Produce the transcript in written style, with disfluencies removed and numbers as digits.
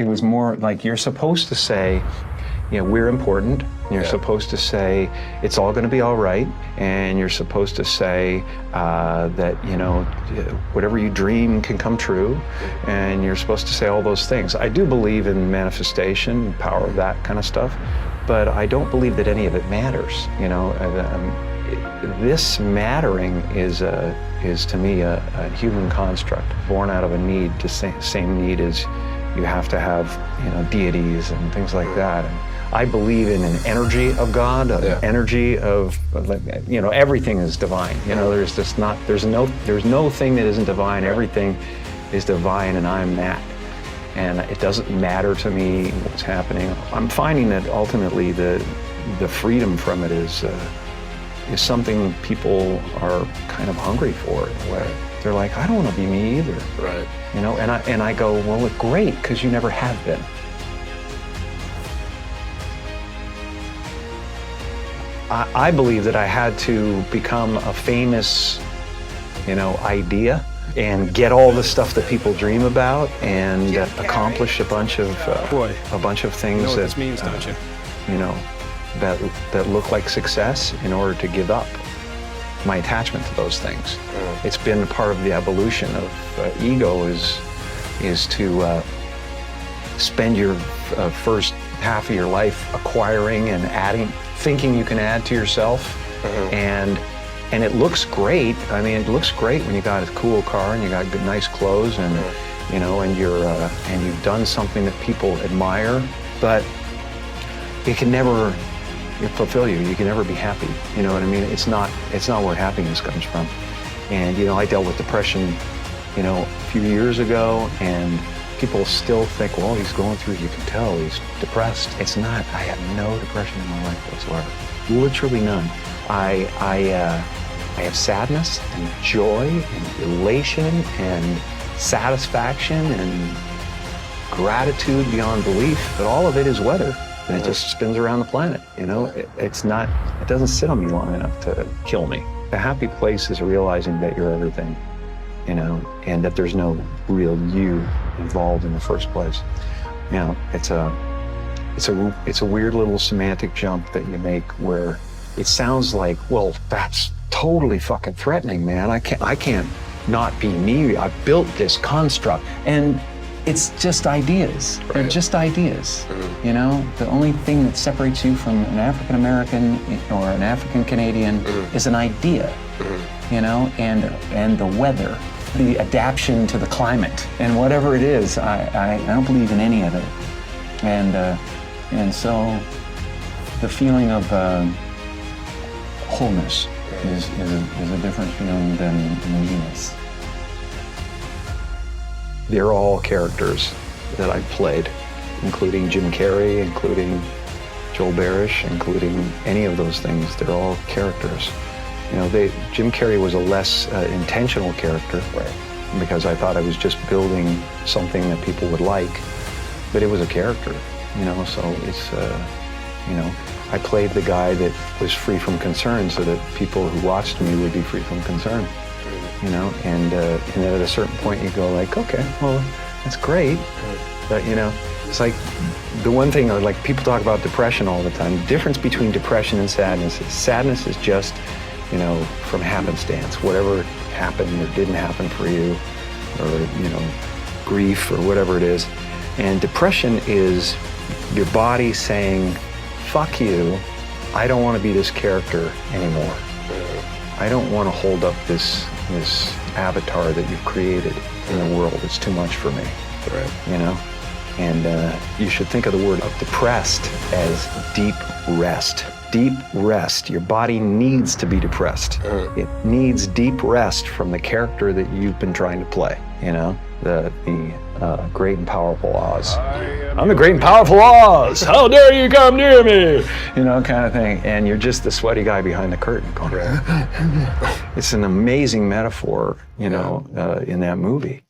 It was more like you're supposed to say, we're important. You're supposed to say it's all going to be all right, and you're supposed to say that whatever you dream can come true, and you're supposed to say all those things. I do believe in manifestation, power of that kind of stuff, but I don't believe that any of it matters. This mattering is to me a human construct born out of a need. The same need as you have to have deities and things like that. And I believe in an energy of God, an energy of everything is divine. There's no thing that isn't divine. Everything is divine, and I'm that. And it doesn't matter to me what's happening. I'm finding that ultimately the freedom from it is something people are kind of hungry for in a way. They're like, I don't want to be me either. Right. And I go, well, great, because you never have been. I believe that I had to become a famous, idea and get all the stuff that people dream about and accomplish a bunch of things what this means, don't you? That look like success in order to give up my attachment to those things. It's been part of the evolution of ego is to spend your first half of your life acquiring and adding, thinking you can add to yourself, and it looks great. I mean, it looks great when you got a cool car and you got good, nice clothes, and and you've done something that people admire, but it can never fulfill you. You can never be happy. You know what I mean? It's not where happiness comes from. And I dealt with depression, a few years ago, and people still think, well, he's going through, you can tell he's depressed. It's not. I have no depression in my life whatsoever. Literally none. I have sadness and joy and elation and satisfaction and gratitude beyond belief, but all of it is weather. And it just spins around the planet, it doesn't sit on me long enough to kill me. The happy place is realizing that you're everything, and that there's no real you involved in the first place. It's a weird little semantic jump that you make where it sounds like, well, that's totally fucking threatening, man. I can't not be me. I built this construct, and it's just ideas. Right. They're just ideas. The only thing that separates you from an African American or an African Canadian is an idea. And the weather, the adaptation to the climate, and whatever it is, I don't believe in any of it. And so the feeling of wholeness is a different feeling than neediness. They're all characters that I played, including Jim Carrey, including Joel Barish, including any of those things. They're all characters. Jim Carrey was a less intentional character, because I thought I was just building something that people would like, but it was a character, so it's, I played the guy that was free from concern so that people who watched me would be free from concern. And then at a certain point you go like, okay, well, that's great. But, it's like the one thing, like people talk about depression all the time. The difference between depression and sadness is just, from happenstance. Whatever happened or didn't happen for you, or, grief or whatever it is. And depression is your body saying, fuck you, I don't want to be this character anymore. I don't want to hold up this avatar that you've created in the world. It's too much for me. Right. And you should think of the word of depressed as deep rest. Deep rest. Your body needs to be depressed. It needs deep rest from the character that you've been trying to play. The great and powerful Oz. I'm the great and powerful Oz. How dare you come near me? Kind of thing. And you're just the sweaty guy behind the curtain going, it's an amazing metaphor, in that movie.